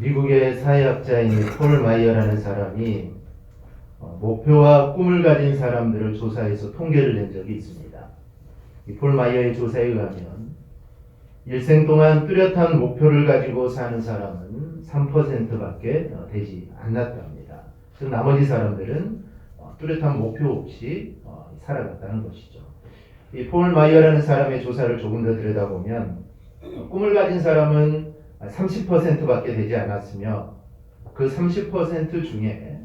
미국의 사회학자인 폴 마이어라는 사람이 목표와 꿈을 가진 사람들을 조사해서 통계를 낸 적이 있습니다. 이 폴 마이어의 조사에 의하면 일생 동안 뚜렷한 목표를 가지고 사는 사람은 3%밖에 되지 않았답니다. 즉 나머지 사람들은 뚜렷한 목표 없이 살아갔다는 것이죠. 이 폴 마이어라는 사람의 조사를 조금 더 들여다보면 꿈을 가진 사람은 30%밖에 되지 않았으며 그 30% 중에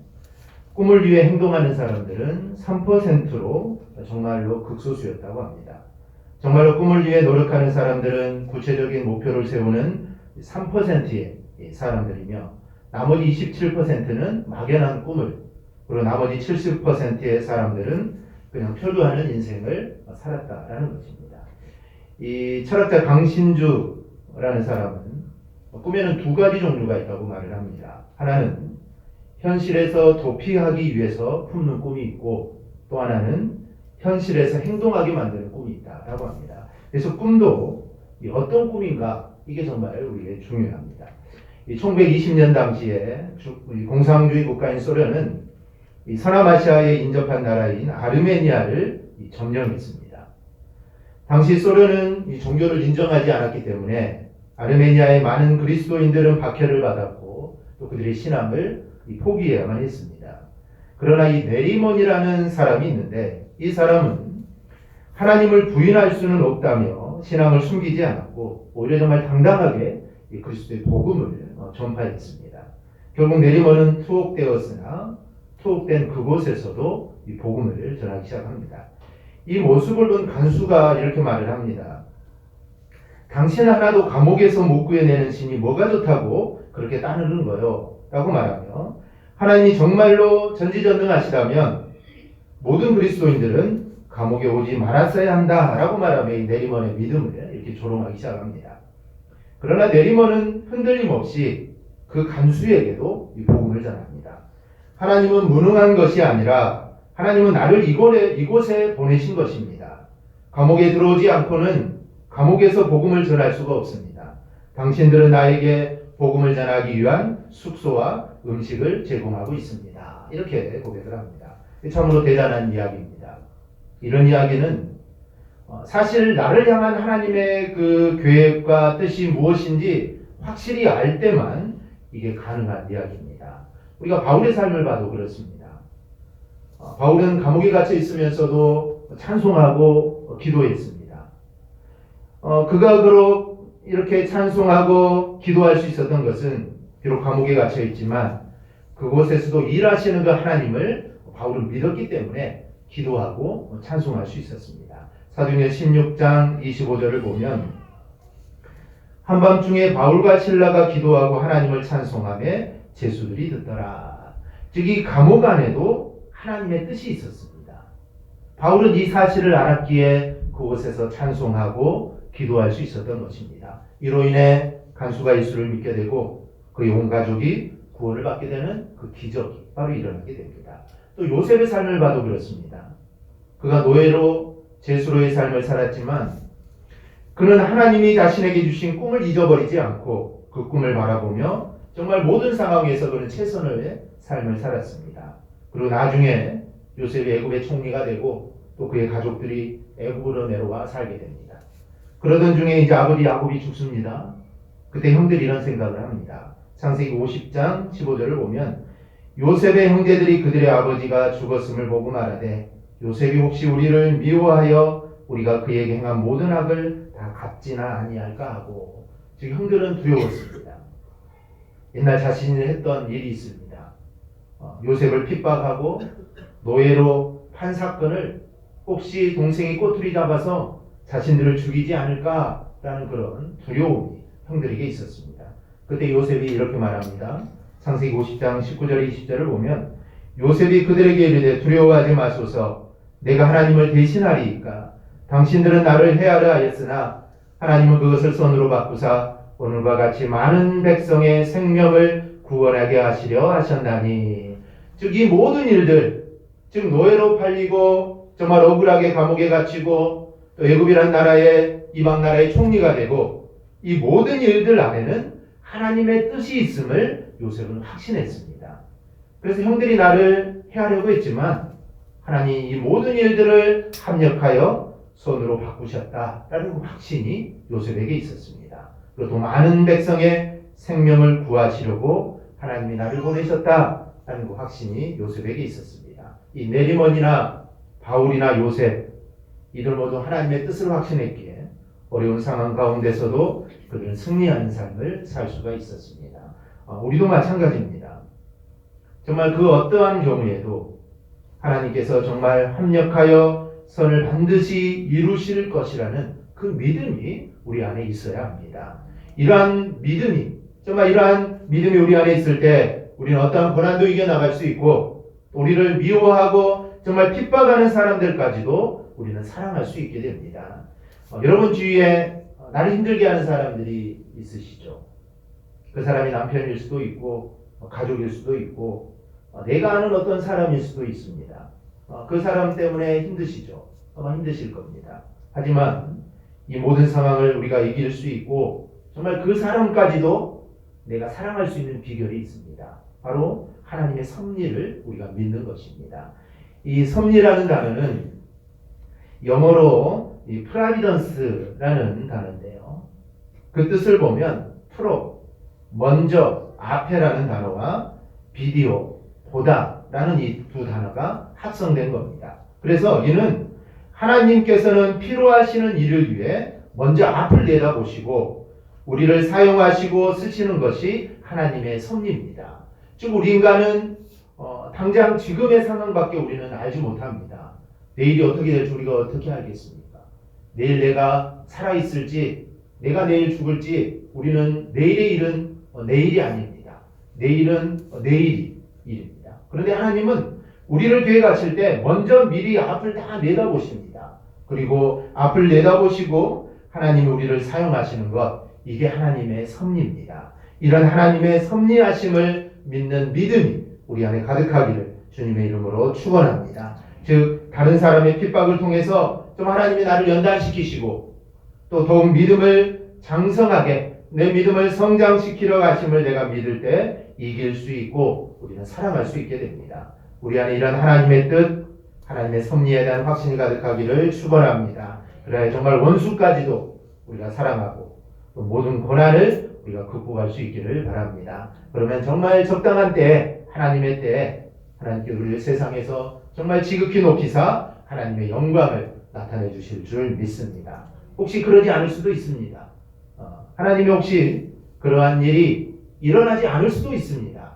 꿈을 위해 행동하는 사람들은 3%로 정말로 극소수였다고 합니다. 정말로 꿈을 위해 노력하는 사람들은 구체적인 목표를 세우는 3%의 사람들이며 나머지 27%는 막연한 꿈을, 그리고 나머지 70%의 사람들은 그냥 표류하는 인생을 살았다라는 것입니다. 이 철학자 강신주라는 사람은 꿈에는 두 가지 종류가 있다고 말을 합니다. 하나는 현실에서 도피하기 위해서 품는 꿈이 있고, 또 하나는 현실에서 행동하게 만드는 꿈이 있다라고 합니다. 그래서 꿈도 어떤 꿈인가, 이게 정말 우리에게 중요합니다. 1920년 당시에 공산주의 국가인 소련은 서남아시아에 인접한 나라인 아르메니아를 점령했습니다. 당시 소련은 종교를 인정하지 않았기 때문에 아르메니아의 많은 그리스도인들은 박해를 받았고 또 그들의 신앙을 포기해야만 했습니다. 그러나 이 네리몬이라는 사람이 있는데, 이 사람은 하나님을 부인할 수는 없다며 신앙을 숨기지 않았고 오히려 정말 당당하게 그리스도의 복음을 전파했습니다. 결국 네리몬은 투옥되었으나 투옥된 그곳에서도 이 복음을 전하기 시작합니다. 이 모습을 본 간수가 이렇게 말을 합니다. 당신 하나도 감옥에서 못 구해내는 신이 뭐가 좋다고 그렇게 따르는 거요? 라고 말하며, 하나님이 정말로 전지전능하시다면 모든 그리스도인들은 감옥에 오지 말았어야 한다 라고 말하며 이 네리몬의 믿음을 이렇게 조롱하기 시작합니다. 그러나 네리몬은 흔들림 없이 그 간수에게도 이 복음을 전합니다. 하나님은 무능한 것이 아니라 하나님은 나를 이곳에 보내신 것입니다. 감옥에 들어오지 않고는 감옥에서 복음을 전할 수가 없습니다. 당신들은 나에게 복음을 전하기 위한 숙소와 음식을 제공하고 있습니다. 이렇게 고백을 합니다. 참으로 대단한 이야기입니다. 이런 이야기는 사실 나를 향한 하나님의 그 계획과 뜻이 무엇인지 확실히 알 때만 이게 가능한 이야기입니다. 우리가 바울의 삶을 봐도 그렇습니다. 바울은 감옥에 갇혀 있으면서도 찬송하고 기도했습니다. 그가 그렇게 이렇게 찬송하고 기도할 수 있었던 것은 비록 감옥에 갇혀 있지만 그곳에서도 일하시는 그 하나님을 바울은 믿었기 때문에 기도하고 찬송할 수 있었습니다. 사도행전 16장 25절을 보면 한밤중에 바울과 실라가 기도하고 하나님을 찬송하며 제수들이 듣더라. 즉 이 감옥 안에도 하나님의 뜻이 있었습니다. 바울은 이 사실을 알았기에 그곳에서 찬송하고 기도할 수 있었던 것입니다. 이로 인해 간수가 예수를 믿게 되고 그의 온 가족이 구원을 받게 되는 그 기적이 바로 일어나게 됩니다. 또 요셉의 삶을 봐도 그렇습니다. 그가 노예로 제수로의 삶을 살았지만 그는 하나님이 자신에게 주신 꿈을 잊어버리지 않고 그 꿈을 바라보며 정말 모든 상황에서 그는 최선의 삶을 살았습니다. 그리고 나중에 요셉이 애굽의 총리가 되고 또 그의 가족들이 애굽으로 내려와 살게 됩니다. 그러던 중에 이제 아버지 야곱이 죽습니다. 그때 형들이 이런 생각을 합니다. 창세기 50장 15절을 보면 요셉의 형제들이 그들의 아버지가 죽었음을 보고 말하되 요셉이 혹시 우리를 미워하여 우리가 그에게 행한 모든 악을 다 갚지나 아니할까 하고, 즉 형들은 두려웠습니다. 옛날 자신이 했던 일이 있습니다. 요셉을 핍박하고 노예로 판 사건을 혹시 동생이 꼬투리 잡아서 자신들을 죽이지 않을까라는 그런 두려움이 형들에게 있었습니다. 그때 요셉이 이렇게 말합니다. 창세기 50장 19절 20절을 보면 요셉이 그들에게 이르되 두려워하지 마소서, 내가 하나님을 대신하리이까. 당신들은 나를 해하려 하였으나 하나님은 그것을 선으로 바꾸사 오늘과 같이 많은 백성의 생명을 구원하게 하시려 하셨나니. 즉 이 모든 일들, 즉 노예로 팔리고 정말 억울하게 감옥에 갇히고 또 애굽이란 나라의 이방 나라의 총리가 되고 이 모든 일들 안에는 하나님의 뜻이 있음을 요셉은 확신했습니다. 그래서 형들이 나를 해하려고 했지만 하나님이 이 모든 일들을 합력하여 선으로 바꾸셨다라는 확신이 요셉에게 있었습니다. 그리고 또 많은 백성의 생명을 구하시려고 하나님이 나를 보내셨다라는 그 확신이 요셉에게 있었습니다. 이 네리몬이나 바울이나 요셉 이들 모두 하나님의 뜻을 확신했기에 어려운 상황 가운데서도 그들은 승리하는 삶을 살 수가 있었습니다. 우리도 마찬가지입니다. 정말 그 어떠한 경우에도 하나님께서 정말 합력하여 선을 반드시 이루실 것이라는 그 믿음이 우리 안에 있어야 합니다. 이러한 믿음이 우리 안에 있을 때 우리는 어떠한 고난도 이겨나갈 수 있고 우리를 미워하고 정말 핍박하는 사람들까지도 우리는 사랑할 수 있게 됩니다. 여러분 주위에 나를 힘들게 하는 사람들이 있으시죠? 그 사람이 남편일 수도 있고 가족일 수도 있고 내가 아는 어떤 사람일 수도 있습니다. 그 사람 때문에 힘드시죠? 아마 힘드실 겁니다. 하지만 이 모든 상황을 우리가 이길 수 있고 정말 그 사람까지도 내가 사랑할 수 있는 비결이 있습니다. 바로 하나님의 섭리를 우리가 믿는 것입니다. 이 섭리라는 단어는 영어로 이 프라비던스라는 단어인데요. 그 뜻을 보면 프로, 먼저, 앞에라는 단어와 비디오, 보다라는 이 두 단어가 합성된 겁니다. 그래서 이는 하나님께서는 필요하시는 일을 위해 먼저 앞을 내다보시고 우리를 사용하시고 쓰시는 것이 하나님의 섭리입니다. 즉 우리 인간은 당장 지금의 상황밖에 우리는 알지 못합니다. 내일이 어떻게 될지 우리가 어떻게 알겠습니까? 내일 내가 살아있을지 내가 내일 죽을지 우리는 내일의 일은 내일이 아닙니다. 내일은 내일이 일입니다. 그런데 하나님은 우리를 계획하실 때 먼저 미리 앞을 다 내다보십니다. 그리고 앞을 내다보시고 하나님이 우리를 사용하시는 것 이게 하나님의 섭리입니다. 이런 하나님의 섭리하심을 믿는 믿음이 우리 안에 가득하기를 주님의 이름으로 축원합니다. 즉 다른 사람의 핍박을 통해서 좀 하나님이 나를 연단시키시고 또 더욱 믿음을 장성하게 내 믿음을 성장시키려 하심을 내가 믿을 때 이길 수 있고 우리는 사랑할 수 있게 됩니다. 우리 안에 이런 하나님의 뜻, 하나님의 섭리에 대한 확신이 가득하기를 축원합니다. 그래야 정말 원수까지도 우리가 사랑하고 또 모든 고난을 우리가 극복할 수 있기를 바랍니다. 그러면 정말 적당한 때에 하나님의 때에 하나님께 우리를 세상에서 정말 지극히 높이사 하나님의 영광을 나타내 주실 줄 믿습니다. 혹시 그러지 않을 수도 있습니다. 하나님이 혹시 그러한 일이 일어나지 않을 수도 있습니다.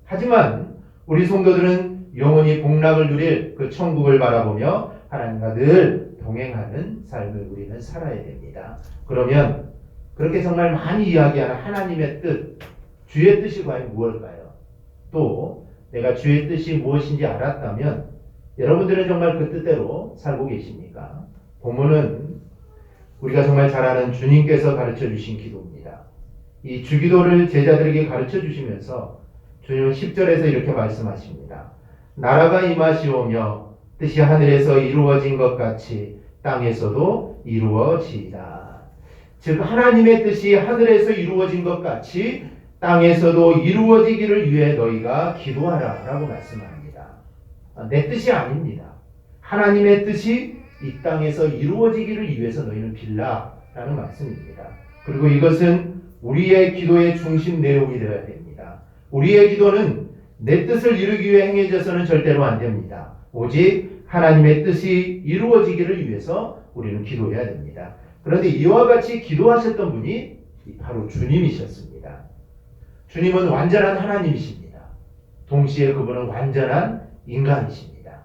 하지만 우리 성도들은 영원히 복락을 누릴 그 천국을 바라보며 하나님과 늘 동행하는 삶을 우리는 살아야 됩니다. 그러면 그렇게 정말 많이 이야기하는 하나님의 뜻, 주의 뜻이 과연 무엇일까요? 또 내가 주의 뜻이 무엇인지 알았다면 여러분들은 정말 그 뜻대로 살고 계십니까? 본문은 우리가 정말 잘 아는 주님께서 가르쳐 주신 기도입니다. 이 주기도를 제자들에게 가르쳐 주시면서 주님은 10절에서 이렇게 말씀하십니다. 나라가 임하시오며 뜻이 하늘에서 이루어진 것 같이 땅에서도 이루어지이다. 즉 하나님의 뜻이 하늘에서 이루어진 것 같이 땅에서도 이루어지기를 위해 너희가 기도하라 라고 말씀합니다. 내 뜻이 아닙니다. 하나님의 뜻이 이 땅에서 이루어지기를 위해서 너희는 빌라 라는 말씀입니다. 그리고 이것은 우리의 기도의 중심 내용이 되어야 됩니다. 우리의 기도는 내 뜻을 이루기 위해 행해져서는 절대로 안 됩니다. 오직 하나님의 뜻이 이루어지기를 위해서 우리는 기도해야 됩니다. 그런데 이와 같이 기도하셨던 분이 바로 주님이셨습니다. 주님은 완전한 하나님이십니다. 동시에 그분은 완전한 인간이십니다.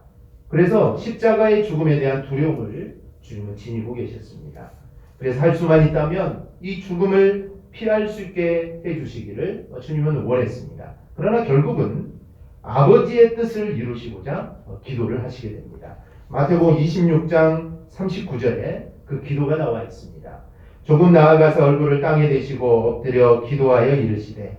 그래서 십자가의 죽음에 대한 두려움을 주님은 지니고 계셨습니다. 그래서 할 수만 있다면 이 죽음을 피할 수 있게 해주시기를 주님은 원했습니다. 그러나 결국은 아버지의 뜻을 이루시고자 기도를 하시게 됩니다. 마태복음 26장 39절에 그 기도가 나와 있습니다. 조금 나아가서 얼굴을 땅에 대시고 엎드려 기도하여 이르시되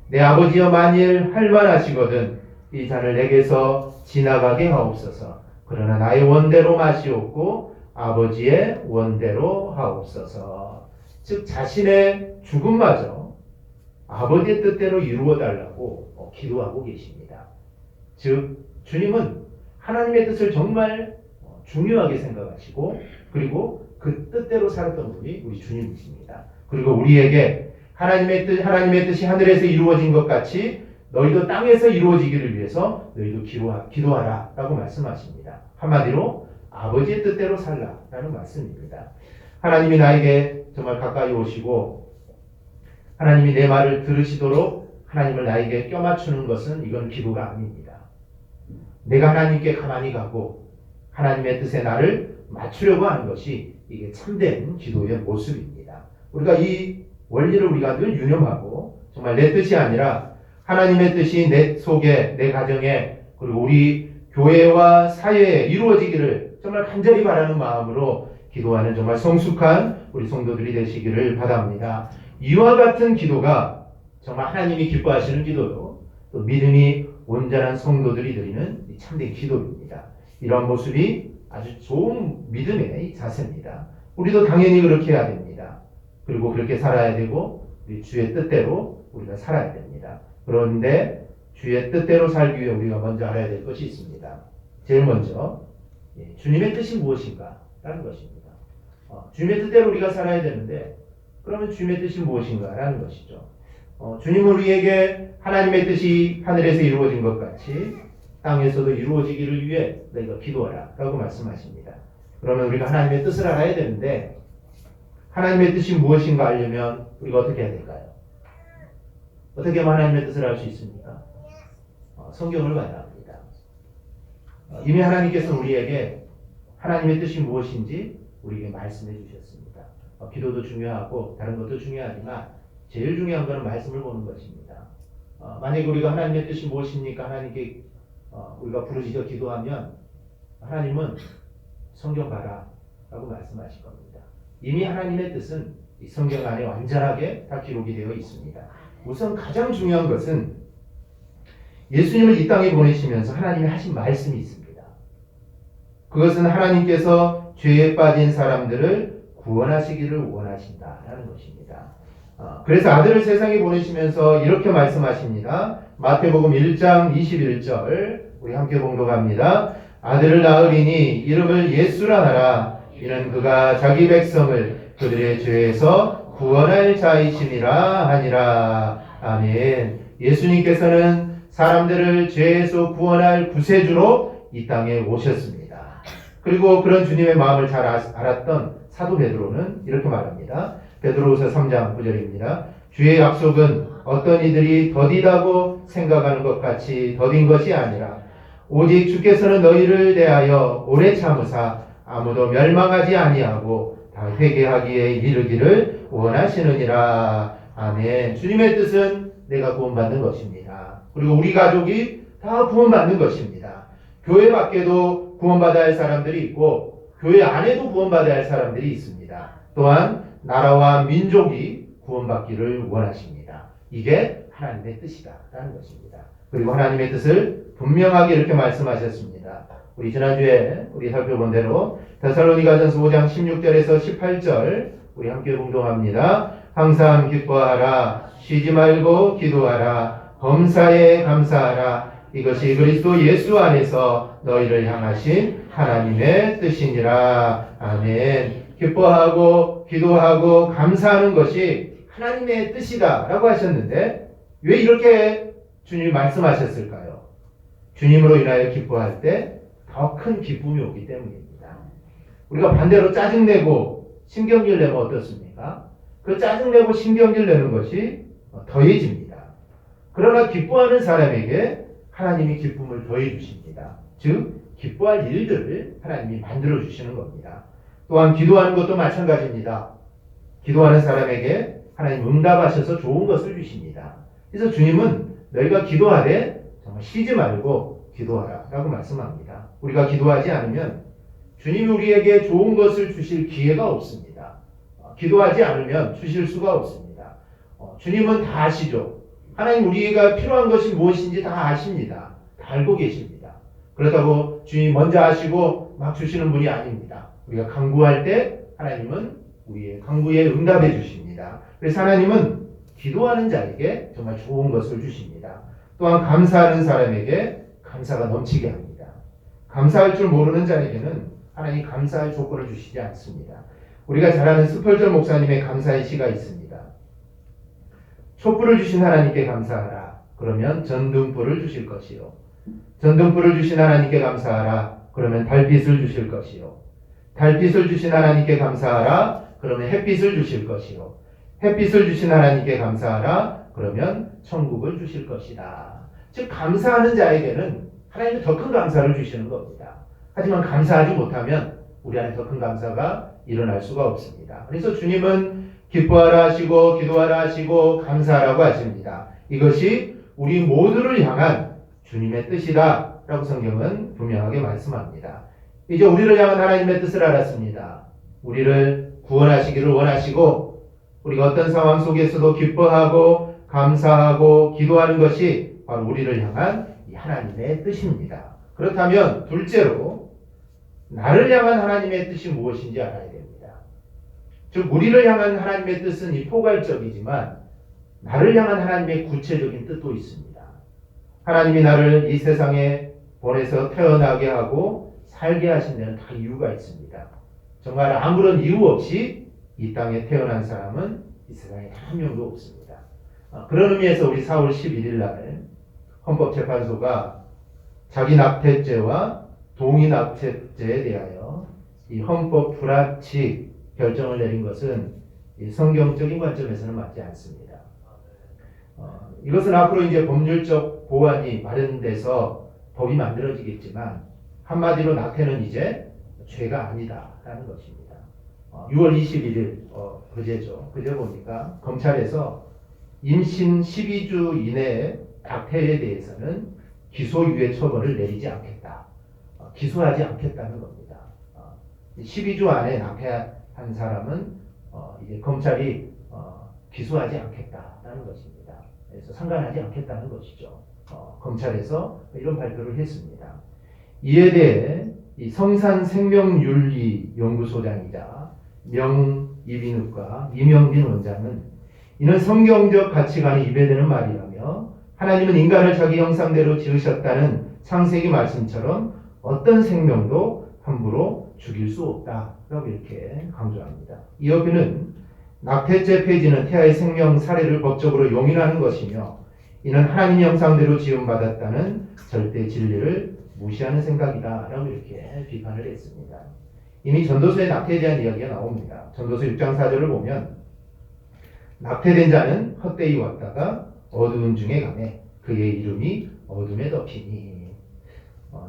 내 아버지여 만일 할만하시거든 이 잔을 내게서 지나가게 하옵소서. 그러나 나의 원대로 마시옵고 아버지의 원대로 하옵소서. 즉 자신의 죽음마저 아버지의 뜻대로 이루어 달라고 기도하고 계십니다. 즉 주님은 하나님의 뜻을 정말 중요하게 생각하시고 그리고 그 뜻대로 살았던 분이 우리 주님이십니다. 그리고 우리에게 하나님의 뜻이 하늘에서 이루어진 것 같이 너희도 땅에서 이루어지기를 위해서 너희도 기도하라 라고 말씀하십니다. 한마디로 아버지의 뜻대로 살라라는 말씀입니다. 하나님이 나에게 정말 가까이 오시고 하나님이 내 말을 들으시도록 하나님을 나에게 껴맞추는 것은 이건 기도가 아닙니다. 내가 하나님께 가만히 가고 하나님의 뜻에 나를 맞추려고 하는 것이 이게 참된 기도의 모습입니다. 우리가 이 원리를 우리가 늘 유념하고 정말 내 뜻이 아니라 하나님의 뜻이 내 속에, 내 가정에 그리고 우리 교회와 사회에 이루어지기를 정말 간절히 바라는 마음으로 기도하는 정말 성숙한 우리 성도들이 되시기를 바랍니다. 이와 같은 기도가 정말 하나님이 기뻐하시는 기도요. 또 믿음이 온전한 성도들이 드리는 참된 기도입니다. 이러한 모습이 아주 좋은 믿음의 자세입니다. 우리도 당연히 그렇게 해야 됩니다. 그리고 그렇게 살아야 되고 우리 주의 뜻대로 우리가 살아야 됩니다. 그런데 주의 뜻대로 살기 위해 우리가 먼저 알아야 될 것이 있습니다. 제일 먼저 주님의 뜻이 무엇인가 라는 것입니다. 주님의 뜻대로 우리가 살아야 되는데 그러면 주님의 뜻이 무엇인가 라는 것이죠. 주님은 우리에게 하나님의 뜻이 하늘에서 이루어진 것 같이 땅에서도 이루어지기를 위해 너희가 기도하라 라고 말씀하십니다. 그러면 우리가 하나님의 뜻을 알아야 되는데 하나님의 뜻이 무엇인가 알려면 우리가 어떻게 해야 될까요? 어떻게 하면 하나님의 뜻을 알 수 있습니까? 성경을 봐야 합니다. 이미 하나님께서는 우리에게 하나님의 뜻이 무엇인지 우리에게 말씀해 주셨습니다. 기도도 중요하고 다른 것도 중요하지만 제일 중요한 것은 말씀을 보는 것입니다. 만약에 우리가 하나님의 뜻이 무엇입니까? 하나님께 우리가 부르짖어 기도하면 하나님은 성경 봐라 라고 말씀하실 겁니다. 이미 하나님의 뜻은 이 성경 안에 완전하게 다 기록이 되어 있습니다. 우선 가장 중요한 것은 예수님을 이 땅에 보내시면서 하나님이 하신 말씀이 있습니다. 그것은 하나님께서 죄에 빠진 사람들을 구원하시기를 원하신다라는 것입니다. 그래서 아들을 세상에 보내시면서 이렇게 말씀하십니다. 마태복음 1장 21절 우리 함께 봉독합니다. 아들을 낳으리니 이름을 예수라 하라. 이는 그가 자기 백성을 그들의 죄에서 구원할 자이심이라 하니라. 아멘. 예수님께서는 사람들을 죄에서 구원할 구세주로 이 땅에 오셨습니다. 그리고 그런 주님의 마음을 잘 알았던 사도 베드로는 이렇게 말합니다. 베드로후서 3장 9절입니다. 주의 약속은 어떤 이들이 더디다고 생각하는 것 같이 더딘 것이 아니라 오직 주께서는 너희를 대하여 오래 참으사 아무도 멸망하지 아니하고 다 회개하기에 이르기를 원하시느니라. 아멘. 주님의 뜻은 내가 구원받는 것입니다. 그리고 우리 가족이 다 구원받는 것입니다. 교회 밖에도 구원받아야 할 사람들이 있고 교회 안에도 구원받아야 할 사람들이 있습니다. 또한 나라와 민족이 구원받기를 원하십니다. 이게 하나님의 뜻이다라는 것입니다. 그리고 하나님의 뜻을 분명하게 이렇게 말씀하셨습니다. 우리 지난주에 우리 살펴본 대로 데살로니가전서 5장 16절에서 18절 우리 함께 공동합니다. 항상 기뻐하라. 쉬지 말고 기도하라. 범사에 감사하라. 이것이 그리스도 예수 안에서 너희를 향하신 하나님의 뜻이니라. 아멘. 기뻐하고 기도하고 감사하는 것이 하나님의 뜻이다 라고 하셨는데 왜 이렇게 주님이 말씀하셨을까요? 주님으로 인하여 기뻐할 때 더 큰 기쁨이 오기 때문입니다. 우리가 반대로 짜증내고 신경질 내면 어떻습니까? 그 짜증내고 신경질 내는 것이 더해집니다. 그러나 기뻐하는 사람에게 하나님이 기쁨을 더해 주십니다. 즉 기뻐할 일들을 하나님이 만들어 주시는 겁니다. 또한 기도하는 것도 마찬가지입니다. 기도하는 사람에게 하나님 응답하셔서 좋은 것을 주십니다. 그래서 주님은 너희가 기도하되 정말 쉬지 말고 기도하라 라고 말씀합니다. 우리가 기도하지 않으면 주님이 우리에게 좋은 것을 주실 기회가 없습니다. 기도하지 않으면 주실 수가 없습니다. 주님은 다 아시죠. 하나님 우리가 필요한 것이 무엇인지 다 아십니다. 다 알고 계십니다. 그렇다고 주님이 먼저 아시고 막 주시는 분이 아닙니다. 우리가 간구할 때 하나님은 우리의 간구에 응답해 주십니다. 그래서 하나님은 기도하는 자에게 정말 좋은 것을 주십니다. 또한 감사하는 사람에게 감사가 넘치게 합니다. 감사할 줄 모르는 자에게는 하나님 감사할 조건을 주시지 않습니다. 우리가 잘 아는 스펄전 목사님의 감사의 시가 있습니다. 촛불을 주신 하나님께 감사하라. 그러면 전등불을 주실 것이요. 전등불을 주신 하나님께 감사하라. 그러면 달빛을 주실 것이요. 달빛을 주신 하나님께 감사하라. 그러면 햇빛을 주실 것이요. 햇빛을 주신 하나님께 감사하라. 그러면 천국을 주실 것이다. 즉 감사하는 자에게는 하나님은 더 큰 감사를 주시는 겁니다. 하지만 감사하지 못하면 우리 안에 더 큰 감사가 일어날 수가 없습니다. 그래서 주님은 기뻐하라 하시고 기도하라 하시고 감사하라고 하십니다. 이것이 우리 모두를 향한 주님의 뜻이다 라고 성경은 분명하게 말씀합니다. 이제 우리를 향한 하나님의 뜻을 알았습니다. 우리를 구원하시기를 원하시고 우리가 어떤 상황 속에서도 기뻐하고 감사하고 기도하는 것이 바로 우리를 향한 이 하나님의 뜻입니다. 그렇다면 둘째로 나를 향한 하나님의 뜻이 무엇인지 알아야 됩니다. 즉 우리를 향한 하나님의 뜻은 이 포괄적이지만 나를 향한 하나님의 구체적인 뜻도 있습니다. 하나님이 나를 이 세상에 보내서 태어나게 하고 살게 하신 데는 다 이유가 있습니다. 정말 아무런 이유 없이 이 땅에 태어난 사람은 이 세상에 단 한 명도 없습니다. 그런 의미에서 우리 4월 11일 날 헌법재판소가 자기 낙태죄와 동의 낙태죄에 대하여 이 헌법 불합치 결정을 내린 것은 이 성경적인 관점에서는 맞지 않습니다. 이것은 앞으로 이제 법률적 보완이 마련돼서 법이 만들어지겠지만 한마디로 낙태는 이제 죄가 아니다라는 것입니다. 6월 21일 그제죠. 그제 보니까 검찰에서 임신 12주 이내에 낙태에 대해서는 기소유예 처벌을 내리지 않겠다. 기소하지 않겠다는 겁니다. 12주 안에 낙태한 사람은 이제 검찰이 기소하지 않겠다라는 것입니다. 그래서 상관하지 않겠다는 것이죠. 검찰에서 이런 발표를 했습니다. 이에 대해 이 성산생명윤리연구소장이자 명이비인후과 이명빈 원장은 이는 성경적 가치관에 위배되는 말이라며 하나님은 인간을 자기 형상대로 지으셨다는 창세기 말씀처럼 어떤 생명도 함부로 죽일 수 없다라고 이렇게 강조합니다. 이 여비는 낙태죄 폐지는 태아의 생명 살해를 법적으로 용인하는 것이며 이는 하나님 형상대로 지음받았다는 절대 진리를 무시하는 생각이다 라고 이렇게 비판을 했습니다. 이미 전도서에 낙태에 대한 이야기가 나옵니다. 전도서 6장 4절을 보면 낙태된 자는 헛되이 왔다가 어두운 중에 가매 그의 이름이 어둠에 덮이니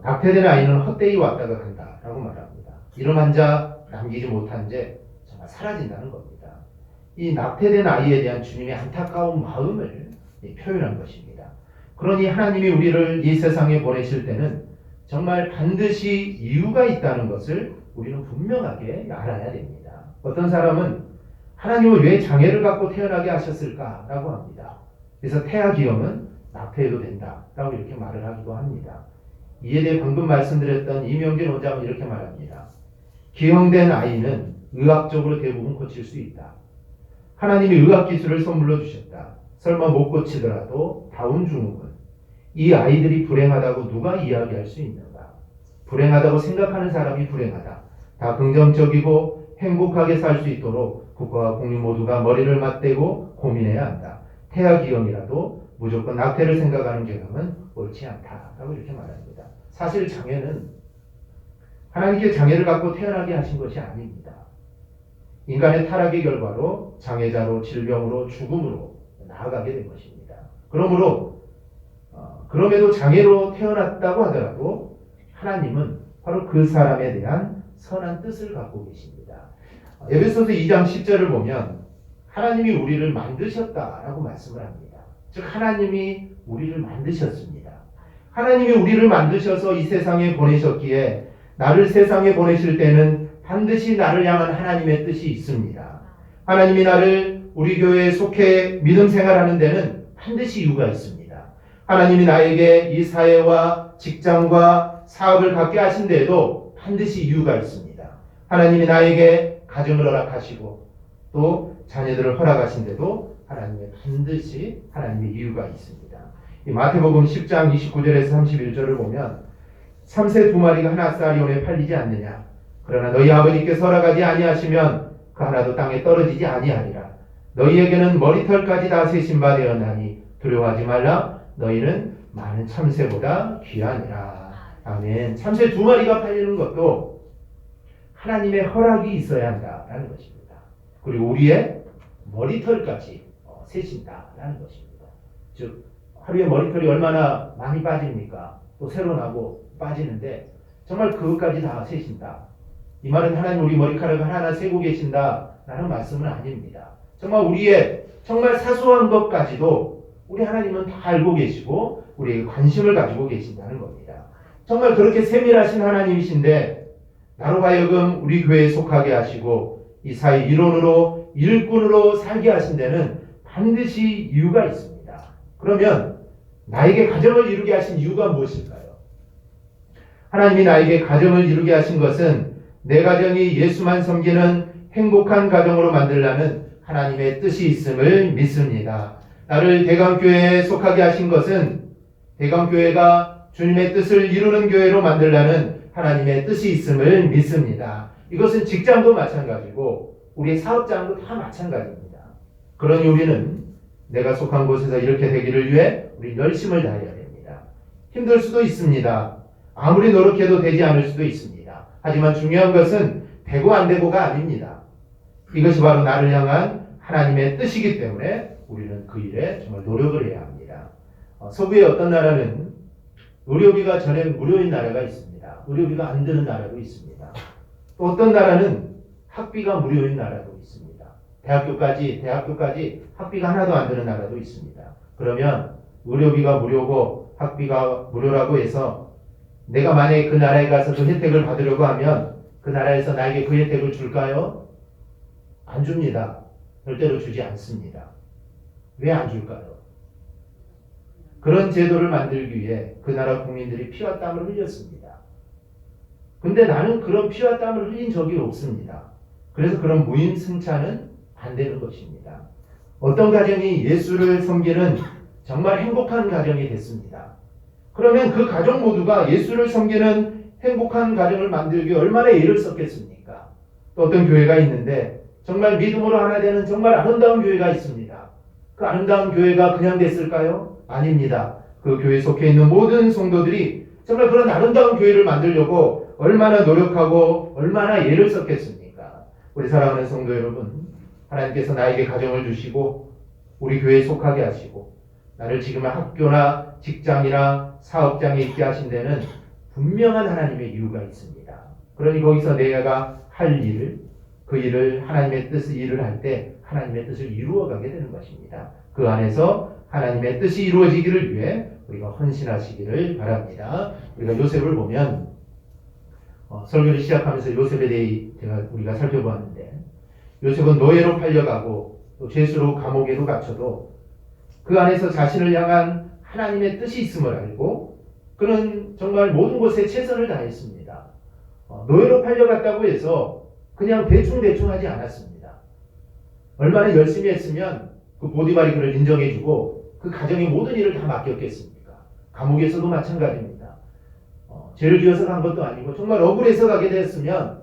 낙태된 아이는 헛되이 왔다가 간다 라고 말합니다. 이름 한 자 남기지 못한 죄 정말 사라진다는 겁니다. 이 낙태된 아이에 대한 주님의 안타까운 마음을 표현한 것입니다. 그러니 하나님이 우리를 이 세상에 보내실 때는 정말 반드시 이유가 있다는 것을 우리는 분명하게 알아야 됩니다. 어떤 사람은 하나님은 왜 장애를 갖고 태어나게 하셨을까라고 합니다. 그래서 태아 기형은 낙태해도 된다라고 이렇게 말을 하기도 합니다. 이에 대해 방금 말씀드렸던 이명진 원장은 이렇게 말합니다. 기형된 아이는 의학적으로 대부분 고칠 수 있다. 하나님이 의학기술을 선물로 주셨다. 설마 못 고치더라도 다운 증후군. 이 아이들이 불행하다고 누가 이야기할 수 있는가? 불행하다고 생각하는 사람이 불행하다. 다 긍정적이고 행복하게 살 수 있도록 국가와 국민 모두가 머리를 맞대고 고민해야 한다. 태아기형이라도 무조건 낙태를 생각하는 경향은 옳지 않다라고 이렇게 말합니다. 사실 장애는 하나님께 장애를 갖고 태어나게 하신 것이 아닙니다. 인간의 타락의 결과로 장애자로 질병으로 죽음으로 나아가게 된 것입니다. 그럼에도 장애로 태어났다고 하더라도 하나님은 바로 그 사람에 대한 선한 뜻을 갖고 계십니다. 에베소서 2장 10절을 보면 하나님이 우리를 만드셨다라고 말씀을 합니다. 즉 하나님이 우리를 만드셨습니다. 하나님이 우리를 만드셔서 이 세상에 보내셨기에 나를 세상에 보내실 때는 반드시 나를 향한 하나님의 뜻이 있습니다. 하나님이 나를 우리 교회에 속해 믿음 생활하는 데는 반드시 이유가 있습니다. 하나님이 나에게 이 사회와 직장과 사업을 갖게 하신 데에도 반드시 이유가 있습니다. 하나님이 나에게 가정을 허락하시고 또 자녀들을 허락하신 데도 반드시 하나님의 이유가 있습니다. 이 마태복음 10장 29절에서 31절을 보면 참새 두 마리가 하나 쌀이온에 팔리지 않느냐. 그러나 너희 아버지께서 허락하지 아니하시면 그 하나도 땅에 떨어지지 아니하리라. 너희에게는 머리털까지 다 세신 바 되었나니 두려워하지 말라. 너희는 많은 참새보다 귀하니라. 아멘. 참새 두 마리가 팔리는 것도 하나님의 허락이 있어야 한다라는 것입니다. 그리고 우리의 머리털까지 세신다라는 것입니다. 즉 하루에 머리털이 얼마나 많이 빠집니까? 또 새로 나고 빠지는데 정말 그것까지 다 세신다. 이 말은 하나님 우리 머리카락을 하나하나 세고 계신다라는 말씀은 아닙니다. 정말 우리의 정말 사소한 것까지도 우리 하나님은 다 알고 계시고 우리에게 관심을 가지고 계신다는 겁니다. 정말 그렇게 세밀하신 하나님이신데 나로 하여금 우리 교회에 속하게 하시고 이 사회 일원으로 일꾼으로 살게 하신 데는 반드시 이유가 있습니다. 그러면 나에게 가정을 이루게 하신 이유가 무엇일까요? 하나님이 나에게 가정을 이루게 하신 것은 내 가정이 예수만 섬기는 행복한 가정으로 만들라는 하나님의 뜻이 있음을 믿습니다. 나를 대강교회에 속하게 하신 것은 대강교회가 주님의 뜻을 이루는 교회로 만들라는 하나님의 뜻이 있음을 믿습니다. 이것은 직장도 마찬가지고 우리의 사업장도 다 마찬가지입니다. 그러니 우리는 내가 속한 곳에서 이렇게 되기를 위해 우리 열심을 다해야 됩니다. 힘들 수도 있습니다. 아무리 노력해도 되지 않을 수도 있습니다. 하지만 중요한 것은 되고 안 되고가 아닙니다. 이것이 바로 나를 향한 하나님의 뜻이기 때문에 우리는 그 일에 정말 노력을 해야 합니다. 서구의 어떤 나라는 의료비가 전액 무료인 나라가 있습니다. 의료비가 안 드는 나라도 있습니다. 또 어떤 나라는 학비가 무료인 나라도 있습니다. 대학교까지 학비가 하나도 안 드는 나라도 있습니다. 그러면 의료비가 무료고 학비가 무료라고 해서 내가 만약에 그 나라에 가서 그 혜택을 받으려고 하면 그 나라에서 나에게 그 혜택을 줄까요? 안 줍니다. 절대로 주지 않습니다. 왜 안 줄까요? 그런 제도를 만들기 위해 그 나라 국민들이 피와 땀을 흘렸습니다. 근데 나는 그런 피와 땀을 흘린 적이 없습니다. 그래서 그런 무임승차는 안 되는 것입니다. 어떤 가정이 예수를 섬기는 정말 행복한 가정이 됐습니다. 그러면 그 가족 모두가 예수를 섬기는 행복한 가정을 만들기 위해 얼마나 애를 썼겠습니까? 또 어떤 교회가 있는데 정말 믿음으로 하나 되는 정말 아름다운 교회가 있습니다. 그 아름다운 교회가 그냥 됐을까요? 아닙니다. 그 교회에 속해 있는 모든 성도들이 정말 그런 아름다운 교회를 만들려고 얼마나 노력하고 얼마나 애를 썼겠습니까? 우리 사랑하는 성도 여러분, 하나님께서 나에게 가정을 주시고 우리 교회에 속하게 하시고 나를 지금의 학교나 직장이나 사업장에 있게 하신 데는 분명한 하나님의 이유가 있습니다. 그러니 거기서 내가 할 일을 그 일을 하나님의 뜻의 일을 할 때 하나님의 뜻을 이루어가게 되는 것입니다. 그 안에서 하나님의 뜻이 이루어지기를 위해 우리가 헌신하시기를 바랍니다. 우리가 요셉을 보면 설교를 시작하면서 요셉에 대해 우리가 살펴보았는데 요셉은 노예로 팔려가고 또 죄수로 감옥에도 갇혀도 그 안에서 자신을 향한 하나님의 뜻이 있음을 알고 그는 정말 모든 곳에 최선을 다했습니다. 노예로 팔려갔다고 해서 그냥 대충 하지 않았습니다. 얼마나 열심히 했으면 그 보디발이 그를 인정해주고 그 가정의 모든 일을 다 맡겼겠습니까? 감옥에서도 마찬가지입니다. 죄를 지어서 간 것도 아니고 정말 억울해서 가게 됐으면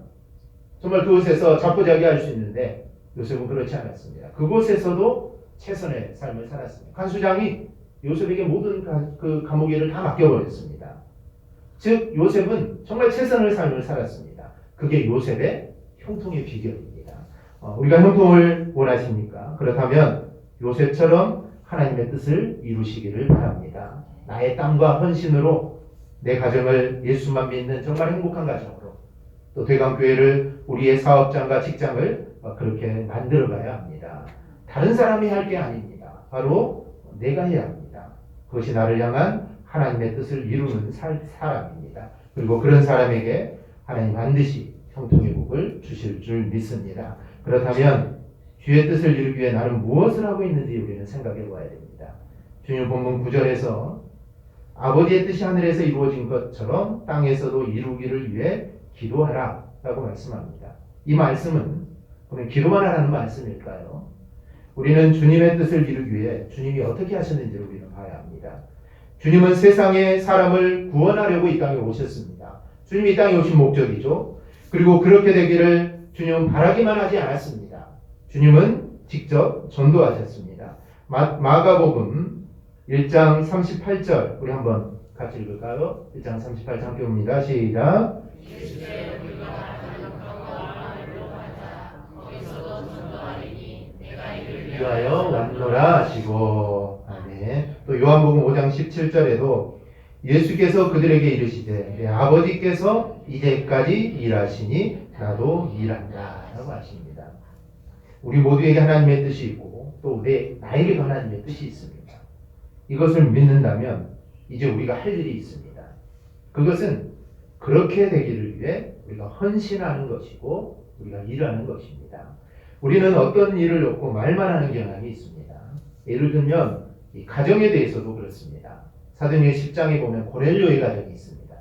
정말 그곳에서 자포자기할 수 있는데 요셉은 그렇지 않았습니다. 그곳에서도 최선의 삶을 살았습니다. 간수장이 요셉에게 모든 그 감옥 일을 다 맡겨버렸습니다. 즉 요셉은 정말 최선의 삶을 살았습니다. 그게 요셉의 형통의 비결입니다. 우리가 형통을 원하십니까? 그렇다면 요셉처럼 하나님의 뜻을 이루시기를 바랍니다. 나의 땀과 헌신으로 내 가정을 예수만 믿는 정말 행복한 가정으로 또 대강교회를 우리의 사업장과 직장을 그렇게 만들어가야 합니다. 다른 사람이 할 게 아닙니다. 바로 내가 해야 합니다. 그것이 나를 향한 하나님의 뜻을 이루는 사람입니다. 그리고 그런 사람에게 하나님 반드시 형통의 복을 주실 줄 믿습니다. 그렇다면 주의 뜻을 이루기 위해 나는 무엇을 하고 있는지 우리는 생각해 보아야 됩니다. 주님 본문 9절에서 아버지의 뜻이 하늘에서 이루어진 것처럼 땅에서도 이루기를 위해 기도하라 라고 말씀합니다. 이 말씀은 그러면 기도만 하라는 말씀일까요? 우리는 주님의 뜻을 이루기 위해 주님이 어떻게 하셨는지를 우리는 봐야 합니다. 주님은 세상의 사람을 구원하려고 이 땅에 오셨습니다. 주님이 이 땅에 오신 목적이죠. 그리고 그렇게 되기를 주님은 바라기만 하지 않았습니다. 주님은 직접 전도하셨습니다. 마가복음 1장 38절 우리 한번 같이 읽을까요? 1장 38절 함께 봅니다. 시작. 위하여 왔노라 하시고. 아멘. 또 요한복음 5장 17절에도 예수께서 그들에게 이르시되 내 아버지께서 이제까지 일하시니 나도 일한다 라고 하십니다. 우리 모두에게 하나님의 뜻이 있고 또 나에게도 하나님의 뜻이 있습니다. 이것을 믿는다면 이제 우리가 할 일이 있습니다. 그것은 그렇게 되기를 위해 우리가 헌신하는 것이고 우리가 일하는 것입니다. 우리는 어떤 일을 놓고 말만 하는 경향이 있습니다. 예를 들면 이 가정에 대해서도 그렇습니다. 사도행전 10장에 보면 고넬료의 가정이 있습니다.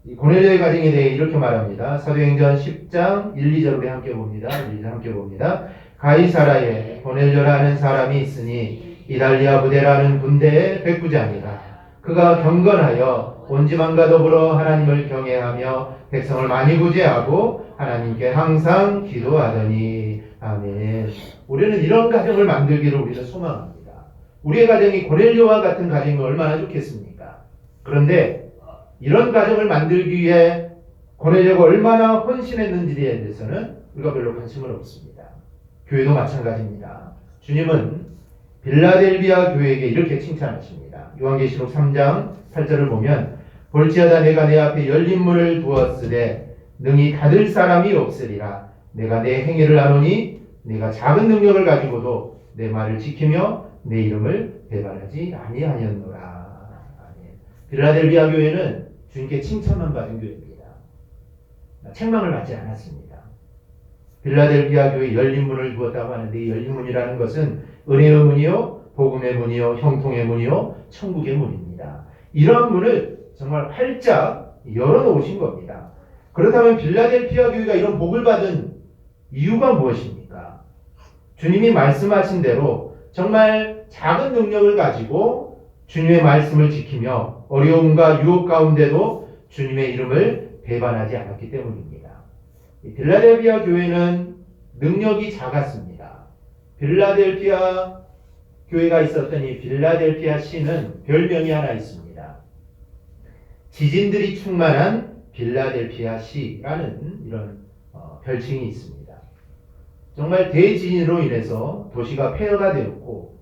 이 고넬료의 가정에 대해 이렇게 말합니다. 사도행전 10장 1, 2절 우리 함께 봅니다. 1, 2절 함께 봅니다. 가이사라에 고넬료라는 사람이 있으니 이달리아 부대라는 군대의 백부장이라. 그가 경건하여 온 지방과 더불어 하나님을 경외하며 백성을 많이 구제하고 하나님께 항상 기도하더니. 아멘. 우리는 이런 가정을 만들기를 우리는 소망합니다. 우리의 가정이 고넬료와 같은 가정이 얼마나 좋겠습니까? 그런데 이런 가정을 만들기 위해 고넬료가 얼마나 헌신했는지에 대해서는 우리가 별로 관심은 없습니다. 교회도 마찬가지입니다. 주님은 빌라델비아 교회에게 이렇게 칭찬하십니다. 요한계시록 3장 8절을 보면 볼지어다 내가 내 앞에 열린 문을 두었으되 능히 닫을 사람이 없으리라. 내가 내 행위를 아노니 내가 작은 능력을 가지고도 내 말을 지키며 내 이름을 배반하지 아니하였노라. 빌라델비아 교회는 주님께 칭찬만 받은 교회입니다. 책망을 받지 않았습니다. 빌라델비아 교회 열린 문을 두었다고 하는데 이 열린 문이라는 것은 은혜의 문이요, 복음의 문이요, 형통의 문이요, 천국의 문입니다. 이런 문을 정말 활짝 열어놓으신 겁니다. 그렇다면 빌라델피아 교회가 이런 복을 받은 이유가 무엇입니까? 주님이 말씀하신 대로 정말 작은 능력을 가지고 주님의 말씀을 지키며 어려움과 유혹 가운데도 주님의 이름을 배반하지 않았기 때문입니다. 빌라델피아 교회는 능력이 작았습니다. 빌라델피아 교회가 있었던 이 빌라델피아 시는 별명이 하나 있습니다. 지진들이 충만한 빌라델피아 시라는 이런 별칭이 있습니다. 정말 대지진으로 인해서 도시가 폐허가 되었고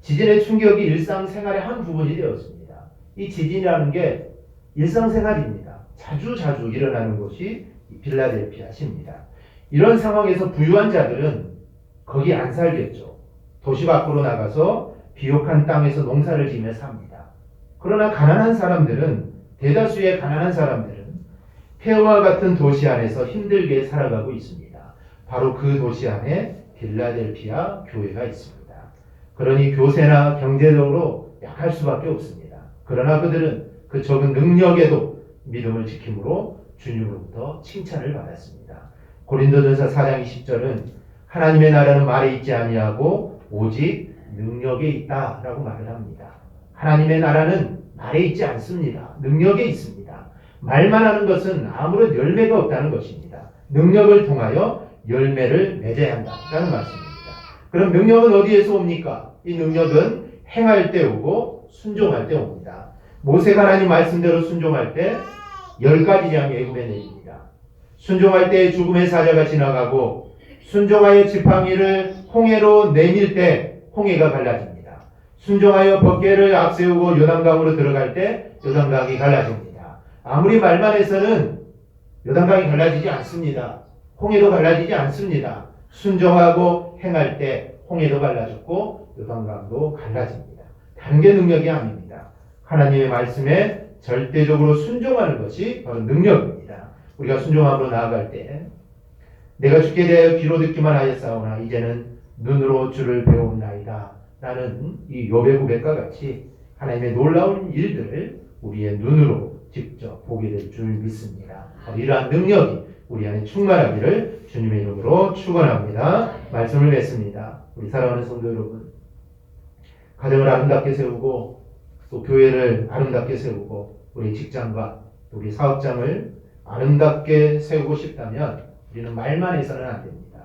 지진의 충격이 일상생활의 한 부분이 되었습니다. 이 지진이라는 게 일상생활입니다. 자주 일어나는 것이 빌라델피아 시입니다. 이런 상황에서 부유한 자들은 거기 안 살겠죠. 도시 밖으로 나가서 비옥한 땅에서 농사를 지며 삽니다. 그러나 가난한 사람들은 대다수의 가난한 사람들은 폐허와 같은 도시 안에서 힘들게 살아가고 있습니다. 바로 그 도시 안에 빌라델피아 교회가 있습니다. 그러니 교세나 경제적으로 약할 수밖에 없습니다. 그러나 그들은 그 적은 능력에도 믿음을 지킴으로 주님으로부터 칭찬을 받았습니다. 고린도전서 4장 20절은 하나님의 나라는 말에 있지 아니하고 오직 능력에 있다라고 말을 합니다. 하나님의 나라는 말에 있지 않습니다. 능력에 있습니다. 말만 하는 것은 아무런 열매가 없다는 것입니다. 능력을 통하여 열매를 맺어야 한다는 말씀입니다. 그럼 능력은 어디에서 옵니까? 이 능력은 행할 때 오고 순종할 때 옵니다. 모세가 하나님 말씀대로 순종할 때 10가지 재앙이 애굽에 내립니다. 순종할 때 죽음의 사자가 지나가고 순종하여 지팡이를 홍해로 내밀 때 홍해가 갈라집니다. 순종하여 법궤를 앞세우고 요단강으로 들어갈 때 요단강이 갈라집니다. 아무리 말만 해서는 요단강이 갈라지지 않습니다. 홍해도 갈라지지 않습니다. 순종하고 행할 때 홍해도 갈라졌고 요단강도 갈라집니다. 다른 게 능력이 아닙니다. 하나님의 말씀에 절대적으로 순종하는 것이 바로 능력입니다. 우리가 순종함으로 나아갈 때 내가 주께 대하여 귀로 듣기만 하였사오나 이제는 눈으로 주를 배웠나이다 라는 이 욥의 고백과 같이 하나님의 놀라운 일들을 우리의 눈으로 직접 보게 될 줄 믿습니다. 이러한 능력이 우리 안에 충만하기를 주님의 이름으로 축원합니다. 말씀을 맺습니다. 우리 사랑하는 성도 여러분, 가정을 아름답게 세우고 또 교회를 아름답게 세우고 우리 직장과 우리 사업장을 아름답게 세우고 싶다면 우리는 말만 해서는 안 됩니다.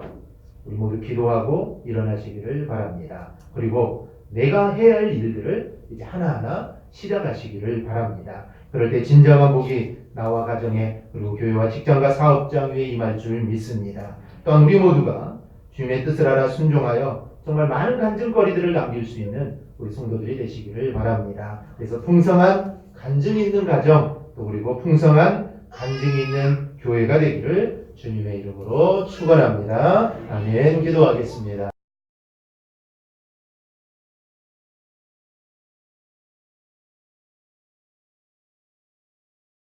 우리 모두 기도하고 일어나시기를 바랍니다. 그리고 내가 해야 할 일들을 이제 하나하나 시작하시기를 바랍니다. 그럴 때 진정한 복이 나와 가정에 그리고 교회와 직장과 사업장 위에 임할 줄 믿습니다. 또한 우리 모두가 주님의 뜻을 알아 순종하여 정말 많은 간증거리들을 남길 수 있는 우리 성도들이 되시기를 바랍니다. 그래서 풍성한 간증이 있는 가정 또 그리고 풍성한 간증이 있는 교회가 되기를 주님의 이름으로 축원합니다. 아멘. 기도하겠습니다.